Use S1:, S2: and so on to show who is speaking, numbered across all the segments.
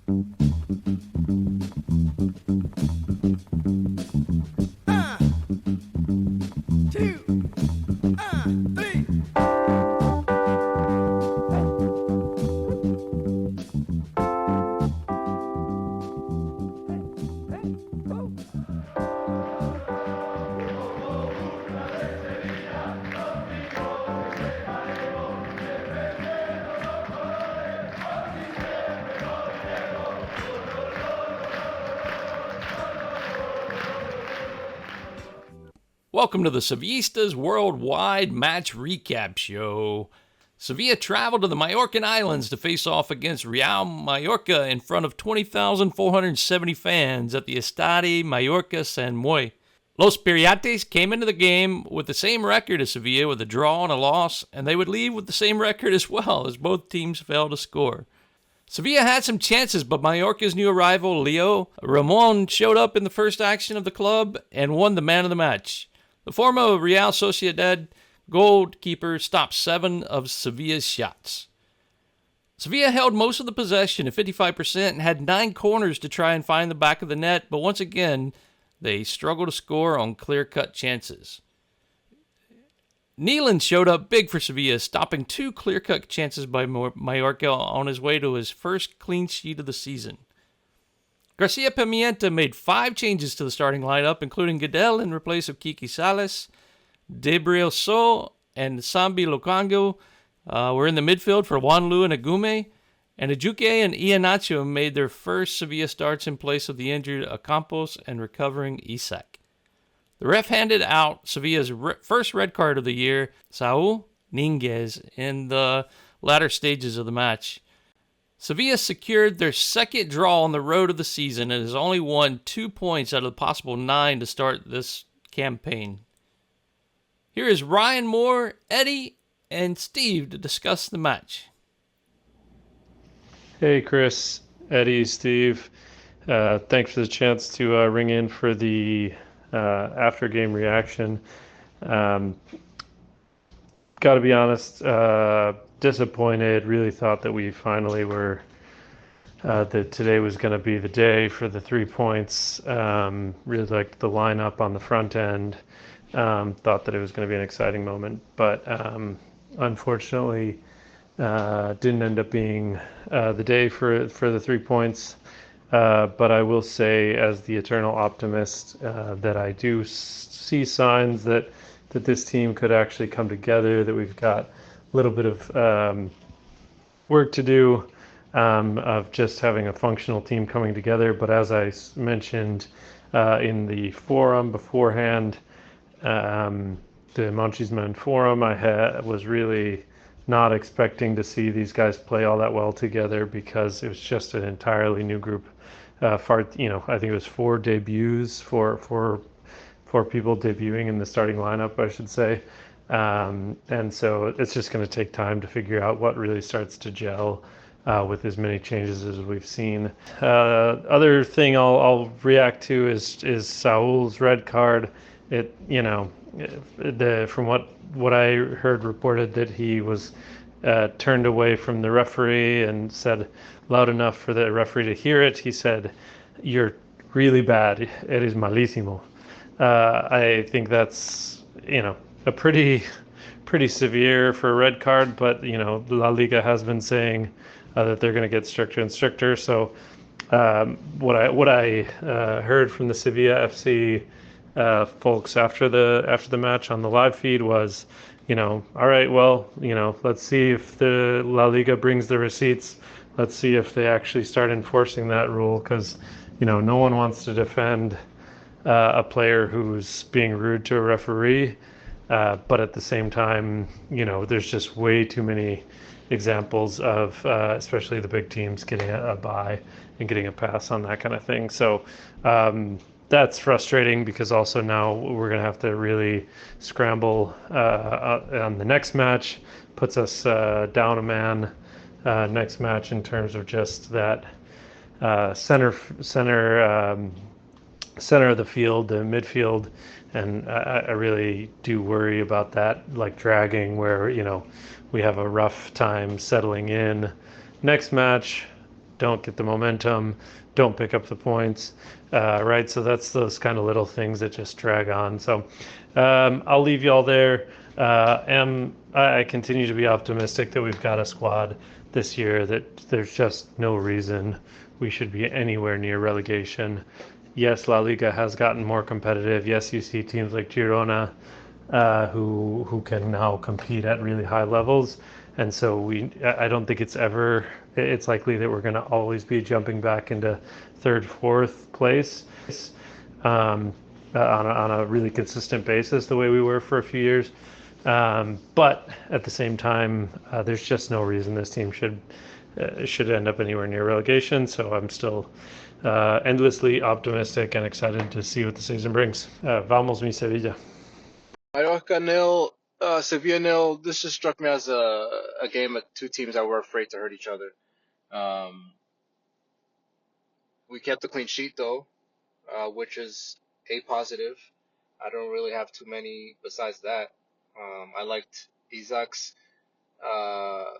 S1: Two, three.
S2: Welcome to the Sevillistas Worldwide Match Recap Show. Sevilla traveled to the Mallorcan Islands to face off against Real Mallorca in front of 20,470 fans at the Estadi Mallorca San Moy. Los Pirates came into the game with the same record as Sevilla with a draw and a loss, and they would leave with the same record as well, as both teams failed to score. Sevilla had some chances, but Mallorca's new arrival, Leo Ramon, showed up in the first action of the club and won the man of the match. The former Real Sociedad goalkeeper stopped 7 of Sevilla's shots. Sevilla held most of the possession at 55% and had 9 corners to try and find the back of the net, but once again, they struggled to score on clear-cut chances. Nealon showed up big for Sevilla, stopping 2 clear-cut chances by Mallorca on his way to his first clean sheet of the season. Garcia Pimienta made 5 changes to the starting lineup, including Guedel in replace of Kiki Salas. Debriel So and Sambi Locango were in the midfield for Juanlu and Agume. And Ajuke and Iheanacho made their first Sevilla starts in place of the injured Ocampos and recovering Isak. The ref handed out Sevilla's first red card of the year, Saul Ninguez, in the latter stages of the match. Sevilla secured their second draw on the road of the season and has only won 2 points out of the possible 9 to start this campaign. Here is Ryan Moore, Eddie, and Steve to discuss the match.
S3: Hey, Chris, Eddie, Steve. Thanks for the chance to ring in for the after-game reaction. Got to be honest, disappointed. Really thought that we finally were, that today was going to be the day for the 3 points. Really liked the lineup on the front end. Thought that it was going to be an exciting moment, but unfortunately didn't end up being the day for the 3 points. But I will say, as the eternal optimist, that I do see signs that this team could actually come together, that we've got a little bit of work to do of just having a functional team coming together. But as I mentioned in the forum beforehand, the Monchisman forum, I was really not expecting to see these guys play all that well together because it was just an entirely new group. I think it was 4 debuts, four people debuting in the starting lineup, I should say. And so it's just going to take time to figure out what really starts to gel with as many changes as we've seen. Other thing I'll react to is Saul's red card. From what I heard reported, that he was turned away from the referee and said loud enough for the referee to hear it. He said, "You're really bad. It is malísimo." I think that's a pretty severe for a red card, but La Liga has been saying that they're going to get stricter and stricter. So what I heard from the Sevilla FC folks after the match on the live feed was, all right, well, let's see if the La Liga brings the receipts. Let's see if they actually start enforcing that rule, because no one wants to defend a player who's being rude to a referee, but at the same time, there's just way too many examples of especially the big teams getting a bye and getting a pass on that kind of thing. So that's frustrating, because also now we're going to have to really scramble on the next match. Puts us down a man next match in terms of just that center of the field, the midfield, and I really do worry about that, like dragging, where we have a rough time settling in. Next match, don't get the momentum, don't pick up the points, right? So that's those kind of little things that just drag on. So I'll leave you all there. I continue to be optimistic that we've got a squad this year that there's just no reason we should be anywhere near relegation. Yes, La Liga has gotten more competitive. Yes, you see teams like Girona who can now compete at really high levels, and so I don't think it's likely that we're going to always be jumping back into third, fourth place on a really consistent basis the way we were for a few years. But at the same time, there's just no reason this team should end up anywhere near relegation. So I'm still endlessly optimistic and excited to see what the season brings. Vamos mi Sevilla.
S4: Mallorca nil, Sevilla nil. This just struck me as a game of two teams that were afraid to hurt each other. We kept the clean sheet though, which is a positive. I don't really have too many besides that. I liked Isaac's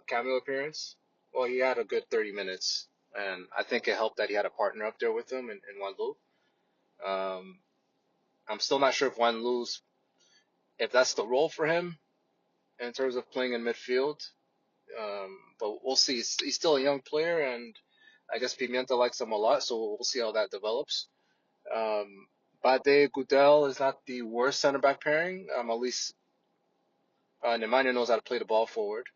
S4: cameo appearance. Well, he had a good 30 minutes, and I think it helped that he had a partner up there with him in Juan Lu. I'm still not sure if that's the role for him in terms of playing in midfield. But we'll see. He's still a young player, and I guess Pimienta likes him a lot, so we'll see how that develops. Bade Gudel is not the worst center back pairing. At least Nemanja knows how to play the ball forward.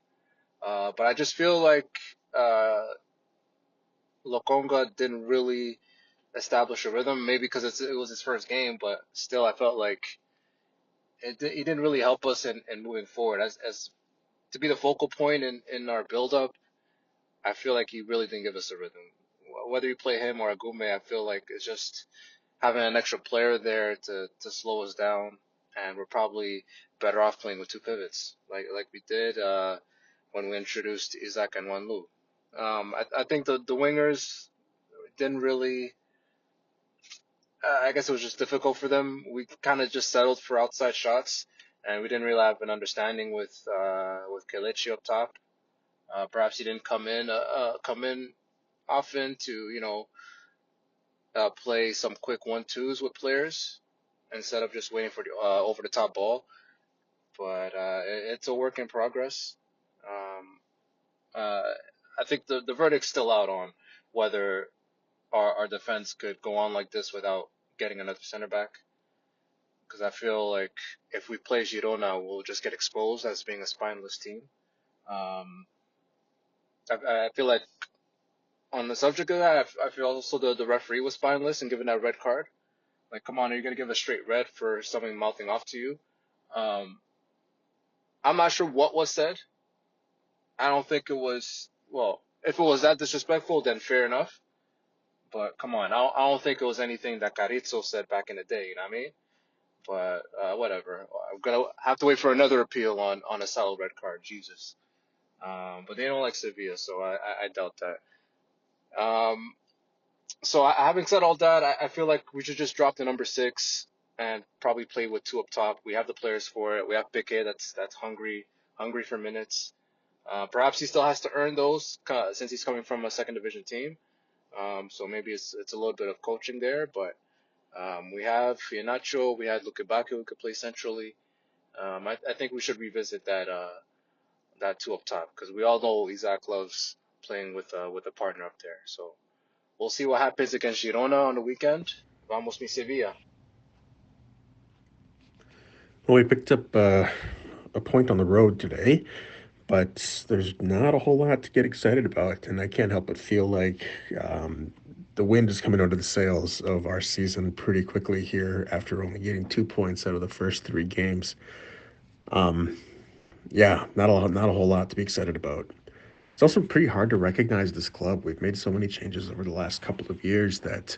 S4: But I just feel like Lokonga didn't really establish a rhythm. Maybe because it was his first game, but still, I felt like he didn't really help us in moving forward. As to be the focal point in our build-up, I feel like he really didn't give us a rhythm. Whether you play him or Agume, I feel like it's just having an extra player there to slow us down, and we're probably better off playing with two pivots, like we did when we introduced Isaac and Juan Lu. I think the wingers didn't really. I guess it was just difficult for them. We kind of just settled for outside shots, and we didn't really have an understanding with Kelechi up top. Perhaps he didn't come in often to play some quick 1-2s with players instead of just waiting for the over the top ball. But it's a work in progress. I think the verdict's still out on whether our defense could go on like this without getting another center back. Because I feel like if we play Girona, we'll just get exposed as being a spineless team. I feel like on the subject of that, I feel also the referee was spineless in giving that red card. Like, come on, are you going to give a straight red for something mouthing off to you? I'm not sure what was said. I don't think it was, well, if it was that disrespectful, then fair enough. But come on, I don't think it was anything that Carrizo said back in the day, you know what I mean? But whatever. I'm going to have to wait for another appeal on a solid red card, Jesus. But they don't like Sevilla, so I doubt that. So having said all that, I feel like we should just drop the number 6 and probably play with 2 up top. We have the players for it. We have Piqué that's hungry for minutes. Perhaps he still has to earn those since he's coming from a second division team. So maybe it's a little bit of coaching there. But we have Iheanacho, we had Lukebake who could play centrally. I think we should revisit that 2 up top because we all know Isaac loves playing with a partner up there. So we'll see what happens against Girona on the weekend. Vamos mi Sevilla.
S5: Well, we picked up a point on the road today, but there's not a whole lot to get excited about, and I can't help but feel like the wind is coming out of the sails of our season pretty quickly here after only getting 2 points out of the first 3 games. Yeah, not a whole lot to be excited about. It's also pretty hard to recognize this club. We've made so many changes over the last couple of years that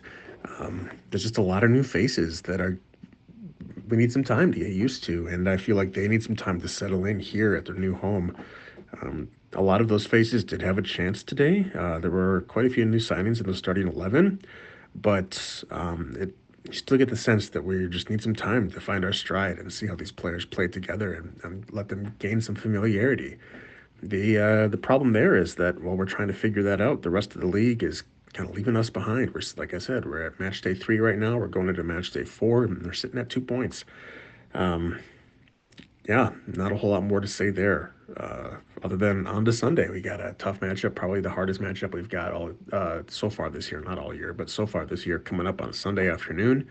S5: there's just a lot of new faces that we need some time to get used to, and I feel like they need some time to settle in here at their new home. A lot of those faces did have a chance today. There were quite a few new signings in the starting 11, but you still get the sense that we just need some time to find our stride and see how these players play together and let them gain some familiarity. The problem there is that while we're trying to figure that out, the rest of the league is kind of leaving us behind. Like I said, we're at match day 3 right now. We're going into match day 4, and they're sitting at 2 points. Yeah, not a whole lot more to say there. Other than on to Sunday, we got a tough matchup, probably the hardest matchup we've got all so far this year. Not all year, but so far this year, coming up on Sunday afternoon.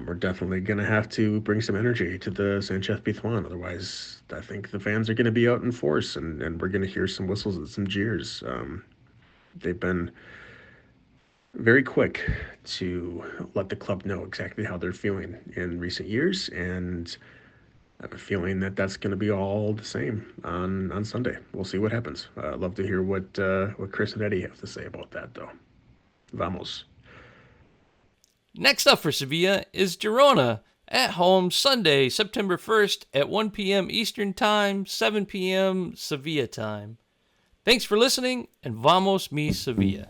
S5: We're definitely going to have to bring some energy to the Sanchez Pizjuan. Otherwise, I think the fans are going to be out in force, and we're going to hear some whistles and some jeers. They've been very quick to let the club know exactly how they're feeling in recent years, and I have a feeling that that's going to be all the same on Sunday. We'll see what happens. I'd love to hear what Chris and Eddie have to say about that, though. Vamos.
S2: Next up for Sevilla is Girona at home Sunday, September 1st at 1 p.m. Eastern Time, 7 p.m. Sevilla time. Thanks for listening, and vamos mi Sevilla.